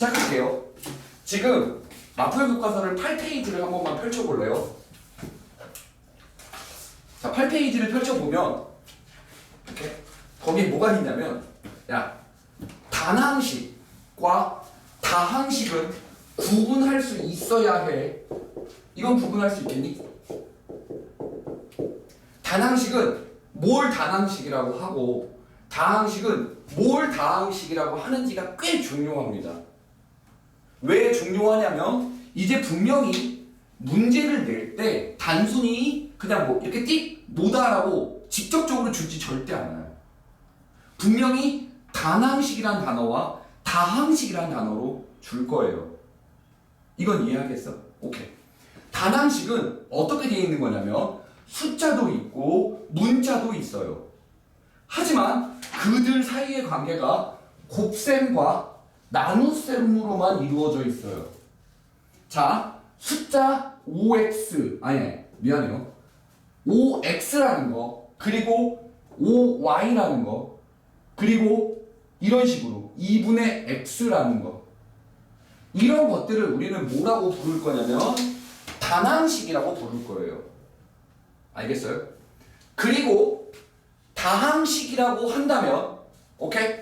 시작할게요. 지금 마플 교과서를 8페이지를 한 번만 펼쳐볼래요? 자, 8페이지를 펼쳐보면 이렇게 거기에 뭐가 있냐면 단항식과 다항식은 구분할 수 있어야 해. 이건 구분할 수 있겠니? 단항식은 뭘 단항식이라고 하고 다항식은 뭘 다항식이라고 하는지가 꽤 중요합니다. 왜 중요하냐면 이제 분명히 문제를 낼 때 단순히 그냥 뭐 이렇게 띡 뭐다라고 직접적으로 주지 절대 않아요. 분명히 단항식이란 단어와 다항식이란 단어로 줄 거예요. 이건 이해하겠어? 오케이. 단항식은 어떻게 되어 있는 거냐면 숫자도 있고 문자도 있어요. 하지만 그들 사이의 관계가 곱셈과 나눗셈으로만 이루어져 있어요. 자, 숫자 5x, 미안해요. 5x라는 거, 그리고 5y라는 거, 그리고 이런 식으로 2분의 x라는 거. 이런 것들을 우리는 뭐라고 부를 거냐면 단항식이라고 부를 거예요. 알겠어요? 그리고 다항식이라고 한다면, 오케이?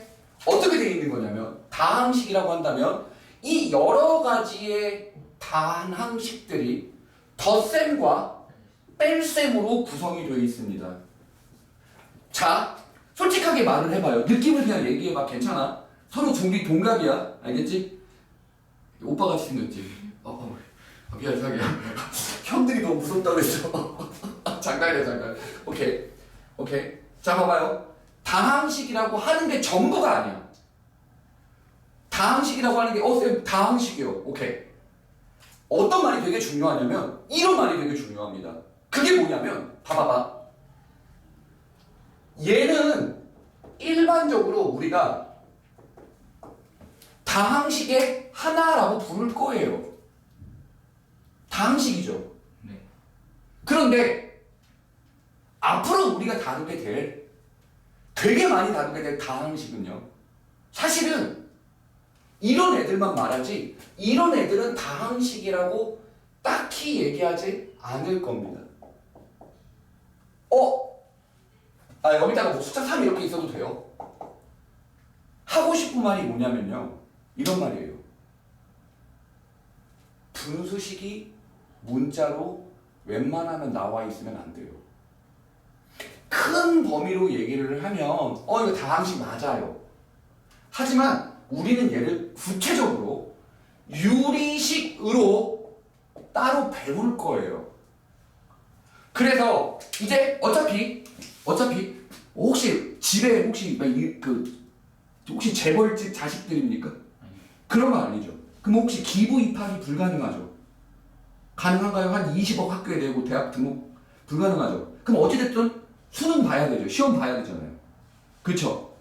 어떻게 되어 있는 거냐면 다항식이라고 한다면 이 여러 가지의 단항식들이 덧셈과 뺄셈으로 구성이 되어 있습니다. 자, 솔직하게 말을 해봐요. 느낌을 그냥 얘기해봐. 괜찮아. 서로 중기 동갑이야. 알겠지? 오빠같이 생겼지? 미안해 자기야. 형들이 너무 무섭다고 했어. 장난이야 장난. 오케이. 자, 봐봐요. 다항식이라고 하는 게 전부가 아니야. 다항식이라고 하는 게 쌤 다항식이요. 오케이. 어떤 말이 되게 중요하냐면 이런 말이 되게 중요합니다. 그게 뭐냐면 봐봐. 얘는 일반적으로 우리가 다항식의 하나라고 부를 거예요. 다항식이죠. 네. 그런데 앞으로 우리가 다루게 될 되게 많이 다루게 될 다항식은요. 사실은 이런 애들만 말하지 이런 애들은 다항식이라고 딱히 얘기하지 않을 겁니다. 여기다가 뭐 숫자 3 이렇게 있어도 돼요. 하고 싶은 말이 뭐냐면요. 이런 말이에요. 분수식이 문자로 웬만하면 나와 있으면 안 돼요. 큰 범위로 얘기를 하면 이거 다항식 맞아요. 하지만 우리는 얘를 구체적으로 유리식으로 따로 배울 거예요. 그래서 이제 어차피 혹시 집에 혹시 재벌집 자식들입니까? 그런 거 아니죠. 그럼 혹시 기부 입학이 불가능하죠? 가능한가요? 한 20억 학교에 내고 대학 등록 불가능하죠. 그럼 어찌됐든 수능 봐야 되죠. 시험 봐야 되잖아요. 그쵸?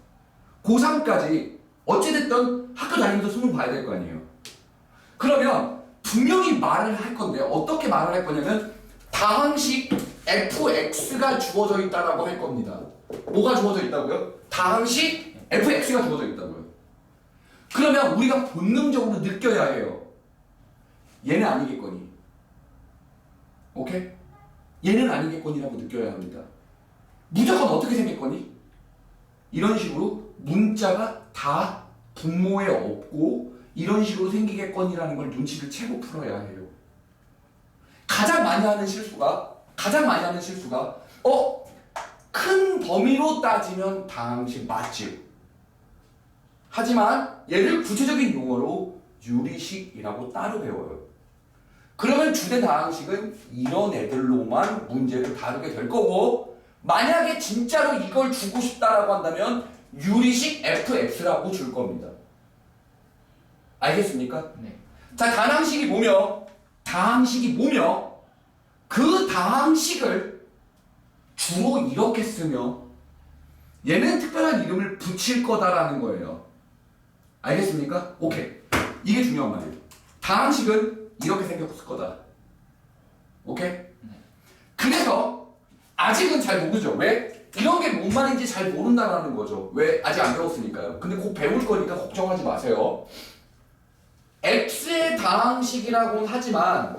고3까지 어찌됐든 학교 다니면서 수능 봐야 될 거 아니에요. 그러면 분명히 말을 할 건데 어떻게 말을 할 거냐면 다항식 fx가 주어져 있다라고 할 겁니다. 뭐가 주어져 있다고요? 다항식 fx가 주어져 있다고요. 그러면 우리가 본능적으로 느껴야 해요. 얘는 아니겠거니. 오케이? 얘는 아니겠거니라고 느껴야 합니다. 무조건 어떻게 생겼거니? 이런 식으로 문자가 다 분모에 없고 이런 식으로 생기겠거니라는 걸 눈치를 채고 풀어야 해요. 가장 많이 하는 실수가 큰 범위로 따지면 다항식 맞지. 하지만 얘를 구체적인 용어로 유리식이라고 따로 배워요. 그러면 주된 다항식은 이런 애들로만 문제를 다루게 될 거고 만약에 진짜로 이걸 주고 싶다라고 한다면 유리식 fx라고 줄 겁니다. 알겠습니까? 네. 자, 다항식이 뭐며 그 다항식을 주로 이렇게 쓰며 얘는 특별한 이름을 붙일 거다라는 거예요. 알겠습니까? 오케이. 이게 중요한 말이에요. 다항식은 이렇게 생겼을 거다. 오케이? 네. 그래서 아직은 잘 모르죠. 왜? 이런 게 뭔 말인지 잘 모른다는 거죠. 왜? 아직 안 배웠으니까요. 근데 곧 배울 거니까 걱정하지 마세요. 다항식이라고는 하지만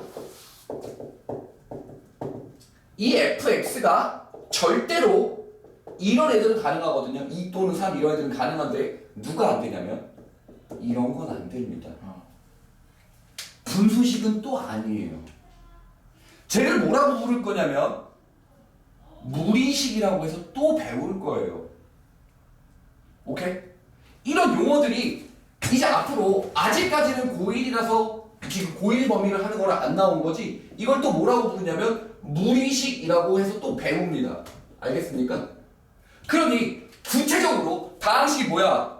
이 fx가 절대로 이런 애들은 가능하거든요. 2 또는 3 이런 애들은 가능한데 누가 안 되냐면 이런 건 안 됩니다. 분수식은 또 아니에요. 쟤를 뭐라고 부를 거냐면 무리식이라고 해서 또 배울 거예요. 오케이? 이런 용어들이 이제 앞으로 아직까지는 고1이라서 지금 고1 범위를 하는 거라 안 나온 거지 이걸 또 뭐라고 부르냐면 무리식이라고 해서 또 배웁니다. 알겠습니까? 그러니 구체적으로 다항식이 뭐야?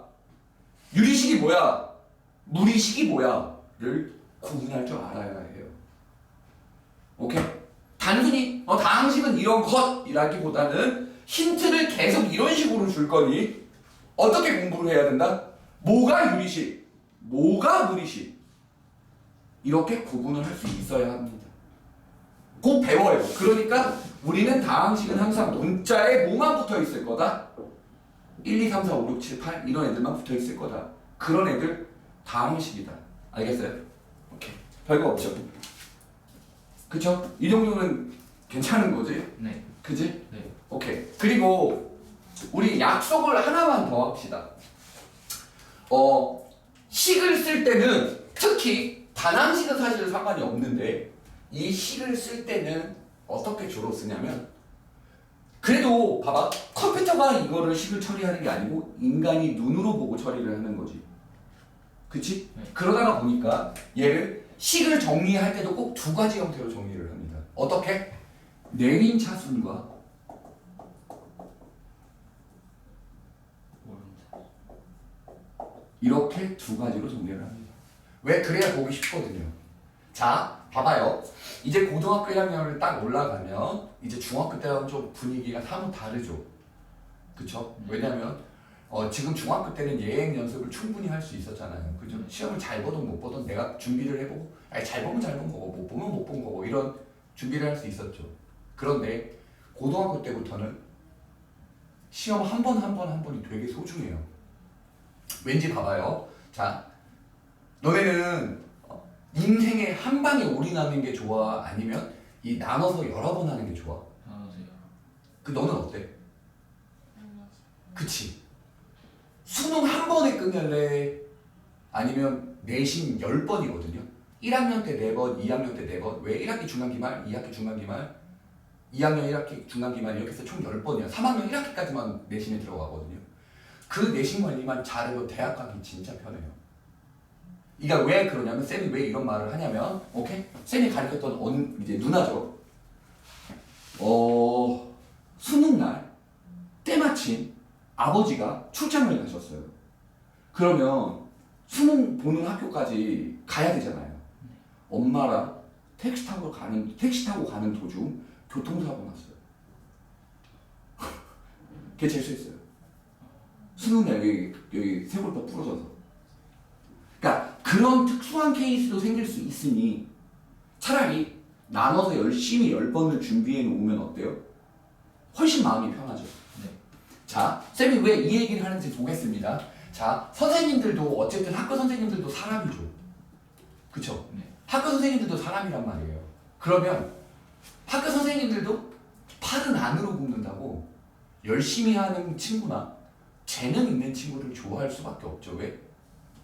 유리식이 뭐야? 무리식이 뭐야? 를 구분할 줄 알아야 해요. 오케이? 단순히 다항식은 이런 것이라기보다는 힌트를 계속 이런 식으로 줄 거니 어떻게 공부를 해야 된다? 뭐가 유리식? 뭐가 무리식? 이렇게 구분을 할 수 있어야 합니다. 꼭 배워요. 그러니까 우리는 다항식은 항상 문자에 뭐만 붙어 있을 거다? 1, 2, 3, 4, 5, 6, 7, 8 이런 애들만 붙어 있을 거다. 그런 애들 다항식이다. 알겠어요? 오케이. 별거 없죠? 그쵸? 이 정도는 괜찮은 거지? 네. 그지? 네. 오케이. 그리고 우리 약속을 하나만 더 합시다. 식을 쓸 때는 특히 단항식은 사실 상관이 없는데 이 식을 쓸 때는 어떻게 주로 쓰냐면 그래도 봐봐 컴퓨터가 이거를 식을 처리하는 게 아니고 인간이 눈으로 보고 처리를 하는 거지. 그치? 네. 그러다가 보니까 얘를 식을 정리할 때도 꼭 두 가지 형태로 정리를 합니다. 어떻게? 내림 차순과 이렇게 두 가지로 정리를 합니다. 왜? 그래야 보기 쉽거든요. 자, 봐봐요. 이제 고등학교 1학년을 딱 올라가면 이제 중학교 때랑 좀 분위기가 사뭇 다르죠. 그쵸? 왜냐면 지금 중학교 때는 예행 연습을 충분히 할 수 있었잖아요. 그죠? 시험을 잘 보든 못 보든 내가 준비를 해보고 아니 잘 보면 잘 본 거고 못 보면 못 본 거고 이런 준비를 할 수 있었죠. 그런데 고등학교 때부터는 시험 한 번 한 번 한 번이 되게 소중해요. 왠지 봐봐요. 자, 너네는 인생에 한 방에 올인하는 게 좋아? 아니면 이 나눠서 여러 번 하는 게 좋아? 나눠서요. 그 너는 어때? 그치? 수능 한 번에 끝낼래? 아니면 내신 10번이거든요? 1학년 때 4번, 2학년 때 4번. 왜? 1학기 중간기말, 2학기 중간기말, 2학년 1학기 중간기말 이렇게 해서 총 10번이야. 3학년 1학기까지만 내신에 들어가거든요. 그 내신 관리만 잘해도 대학 가기 진짜 편해요. 이가 왜 그러냐면 쌤이 왜 이런 말을 하냐면 오케이? 쌤이 가르쳤던 이제 누나죠. 수능날 때마침 아버지가 출장을 가셨어요. 그러면 수능 보는 학교까지 가야 되잖아요. 엄마랑 택시 타고 가는 도중 교통사고 났어요. 걔 재수했어요. 수능날 여기 쇄골뼈 부러져서. 그러니까 그런 특수한 케이스도 생길 수 있으니 차라리 나눠서 열심히 10번을 준비해 놓으면 어때요? 훨씬 마음이 편하죠. 네. 자, 쌤이 왜 이 얘기를 하는지 보겠습니다. 자, 선생님들도 어쨌든 학교 선생님들도 사람이죠. 그쵸? 네. 학교 선생님들도 사람이란 말이에요. 그러면 학교 선생님들도 팔은 안으로 굽는다고 열심히 하는 친구나 재능 있는 친구를 좋아할 수밖에 없죠. 왜?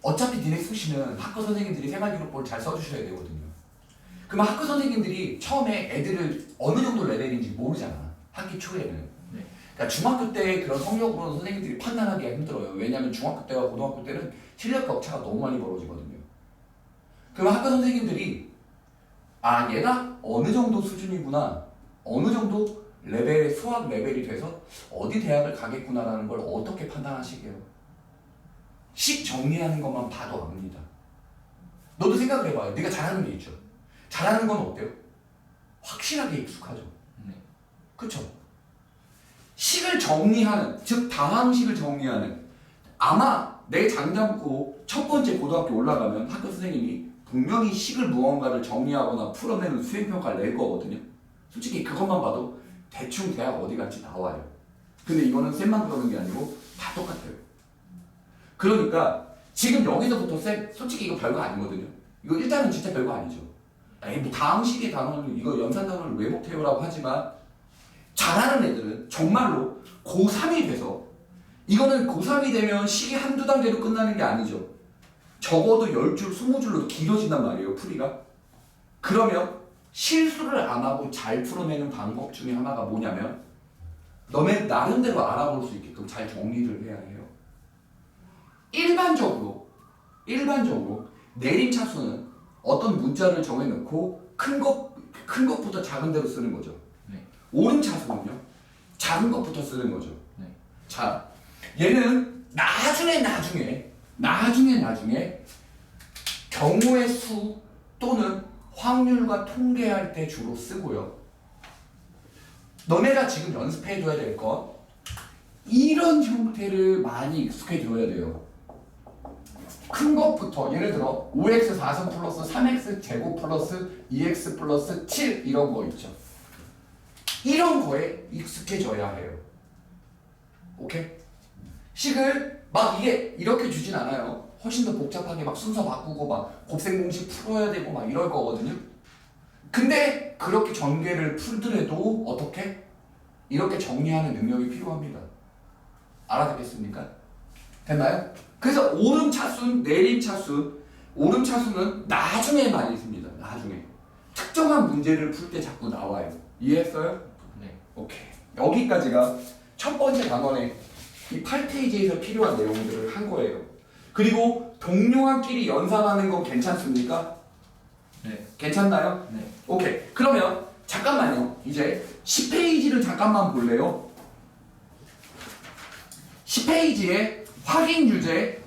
어차피 니네 수시는 학교 선생님들이 생활기록부를 잘 써주셔야 되거든요. 그러면 학교 선생님들이 처음에 애들을 어느 정도 레벨인지 모르잖아. 학기 초에는. 네. 그러니까 중학교 때 그런 성적으로 선생님들이 판단하기가 힘들어요. 왜냐하면 중학교 때와 고등학교 때는 실력 격차가 너무 많이 벌어지거든요. 그러면 학교 선생님들이 얘가 어느 정도 수준이구나, 어느 정도 레벨의 수학 레벨이 돼서 어디 대학을 가겠구나라는 걸 어떻게 판단하시게요? 식 정리하는 것만 봐도 압니다. 너도 생각을 해봐요. 네가 잘하는 게 있죠. 잘하는 건 어때요? 확실하게 익숙하죠. 네. 그쵸? 식을 정리하는, 즉 다항식을 정리하는, 아마 내 장담고 첫 번째 고등학교 올라가면 학교 선생님이 분명히 식을 무언가를 정리하거나 풀어내는 수행평가를 낼 거거든요. 솔직히 그것만 봐도 대충 대학 어디 갈지 나와요. 근데 이거는 쌤만 그러는 게 아니고 다 똑같아요. 그러니까 지금 여기서부터 쌤 솔직히 이거 별거 아니거든요. 이거 일단은 진짜 별거 아니죠. 에이 뭐 다항식의 단원을 이거 연산 단원을 왜 못해요라고 하지만 잘하는 애들은 정말로 고3이 돼서 이거는 고3이 되면 식이 한두 단계로 끝나는 게 아니죠. 적어도 10줄, 20줄로 길어진단 말이에요, 풀이가. 그러면 실수를 안 하고 잘 풀어내는 방법 중에 하나가 뭐냐면 너네 나름대로 알아볼 수 있게끔 잘 정리를 해야 해요. 일반적으로 내림차수는 어떤 문자를 정해놓고 큰 것부터 작은 데로 쓰는 거죠. 네. 오름차수는요, 작은 것부터 쓰는 거죠. 네. 자, 얘는 나중에 경우의 수 또는 확률과 통계할 때 주로 쓰고요. 너네가 지금 연습해줘야 될 건 이런 형태를 많이 익숙해줘야 돼요. 큰 것부터 예를 들어 5x 4승 플러스 3x 제곱 플러스 2x 플러스 7 이런 거 있죠. 이런 거에 익숙해져야 해요. 오케이? 식을 막 이게 이렇게 주진 않아요. 훨씬 더 복잡하게 막 순서 바꾸고 막 곱셈 공식 풀어야 되고 막 이럴 거거든요. 근데 그렇게 전개를 풀더라도 어떻게? 이렇게 정리하는 능력이 필요합니다. 알아듣겠습니까? 됐나요? 그래서 오름차순, 내림차순, 오름차순은 나중에 많이 씁니다. 나중에. 특정한 문제를 풀 때 자꾸 나와요. 이해했어요? 네. 오케이. 여기까지가 첫 번째 단원의 이 8페이지에서 필요한 내용들을 한 거예요. 그리고 동료한끼리 연산하는 건 괜찮습니까? 네. 괜찮나요? 네. 오케이. 그러면 잠깐만요. 이제 10페이지를 잠깐만 볼래요? 10페이지에 확인 주제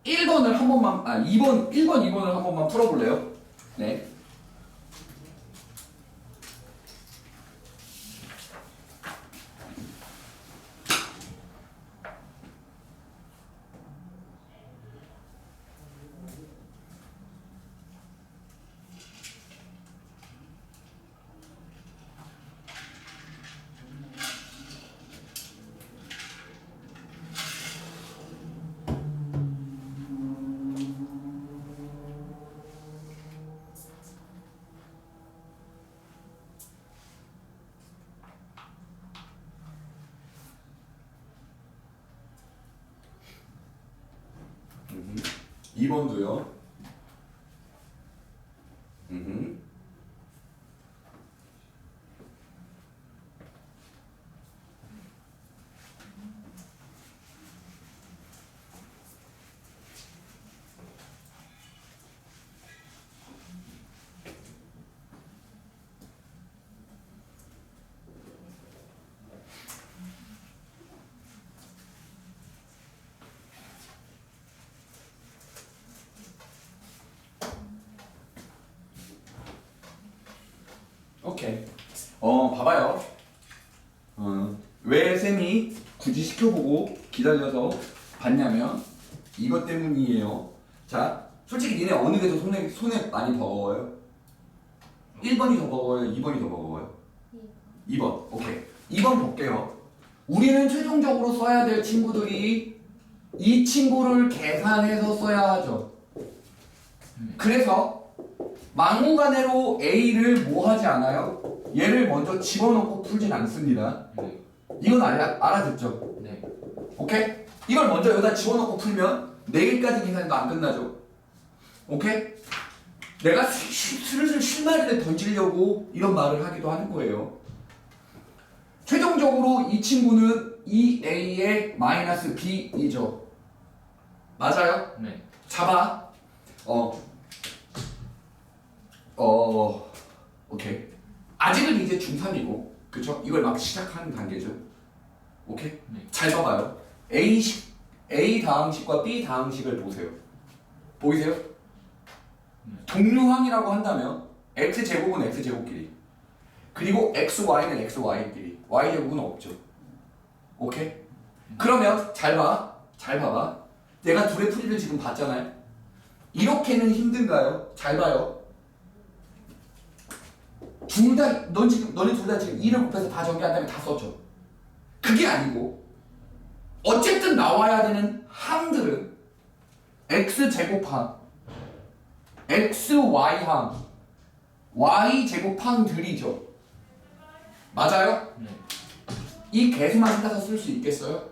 1번을 한 번만 1번, 2번을 한 번만 풀어볼래요? 네. 음. 2번도요. 오케이. 봐봐요. 왜 쌤이 굳이 시켜보고 기다려서 봤냐면 이것 때문이에요. 자, 솔직히 니네 어느 게 더 손에 많이 버거워요? 1번이 더 버거워요? 2번이 더 버거워요? 2번. 오케이. 2번 볼게요. 우리는 최종적으로 써야 될 친구들이 이 친구를 계산해서 써야 하죠. 그래서 막무가내로 A를 뭐 하지 않아요? 얘를 먼저 집어넣고 풀진 않습니다. 네. 이건 알아듣죠? 네. 오케이? 이걸 먼저 여기다 집어넣고 풀면 4개까지 계산도 안 끝나죠? 오케이? 내가 슬슬 실마리를 던지려고 이런 말을 하기도 하는 거예요. 최종적으로 이 친구는 2A의 마이너스 B이죠. 맞아요? 네. 잡아. 오케이. 아직은 이제 중3이고, 그쵸? 이걸 막 시작하는 단계죠. 오케이? 네. 잘 봐봐요. A 다항식과 B 다항식을 보세요. 보이세요? 네. 동류항이라고 한다면 x제곱은 x제곱끼리, 그리고 xy는 xy끼리, y제곱은 없죠. 오케이? 그러면 잘 봐봐. 내가 둘의 풀이를 지금 봤잖아요. 이렇게는 힘든가요? 잘 봐요. 너네 둘 다 지금 2를 곱해서 다 전개한 다음에 다 썼죠. 그게 아니고 어쨌든 나와야 되는 항들은 x제곱항 xy항 y제곱항들이죠. 맞아요? 네. 이 개수만 찾아서 쓸 수 있겠어요?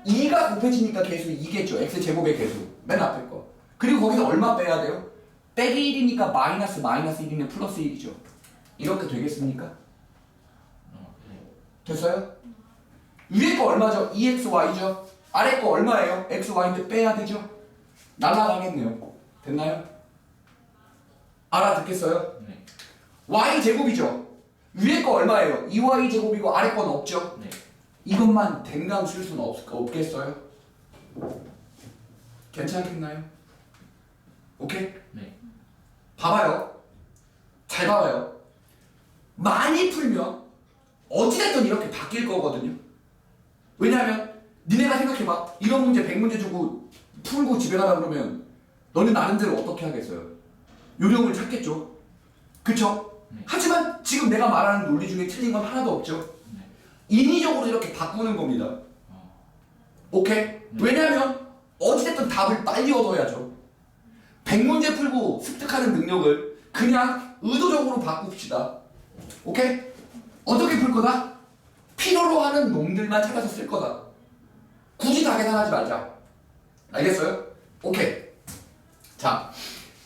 2가 곱해지니까 개수 2겠죠. x제곱의 개수 맨 앞에 거. 그리고 거기서 얼마 빼야 돼요? 빼기 1이니까 마이너스 1이면 플러스 1이죠. 이렇게 되겠습니까? 네. 됐어요? 위에 거 얼마죠? 2xy죠. 아래 거 얼마예요? xy인데 빼야 되죠. 날라가겠네요. 됐나요? 알아듣겠어요? 네. y제곱이죠. 위에 거 얼마예요? 2y제곱이고 아래 건 없죠. 네. 이것만 댕강 쓸 수는 없겠어요? 괜찮겠나요? 오케이? 네. 봐봐요. 잘 봐봐요. 많이 풀면 어찌됐든 이렇게 바뀔 거거든요. 왜냐하면 니네가 생각해봐. 이런 문제 100문제 주고 풀고 집에 가라 그러면 너는 나름대로 어떻게 하겠어요? 요령을 찾겠죠. 그쵸? 네. 하지만 지금 내가 말하는 논리 중에 틀린 건 하나도 없죠. 네. 인위적으로 이렇게 바꾸는 겁니다. 오케이? 왜냐하면 어찌됐든 답을 빨리 얻어야죠. 100문제 풀고 습득하는 능력을 그냥 의도적으로 바꿉시다. 오케이? 어떻게 풀 거다? 필요로 하는 놈들만 찾아서 쓸 거다. 굳이 다 계산하지 말자. 알겠어요? 오케이. 자,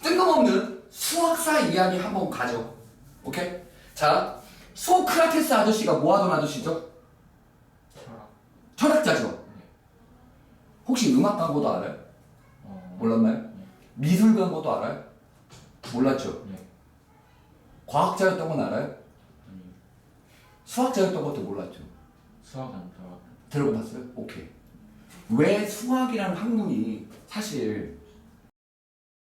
뜬금없는 수학사 이야기 한번 가죠. 오케이? 자, 소크라테스 아저씨가 뭐 하던 아저씨죠? 철학. 철학자죠. 혹시 음악 광고도 알아요? 몰랐나요? 네. 미술 광고도 알아요? 몰랐죠? 네. 과학자였던 건 알아요? 아니. 수학자였던 것도 몰랐죠? 수학은 들어. 들어봤어요? 오케이. 왜 수학이라는 학문이 사실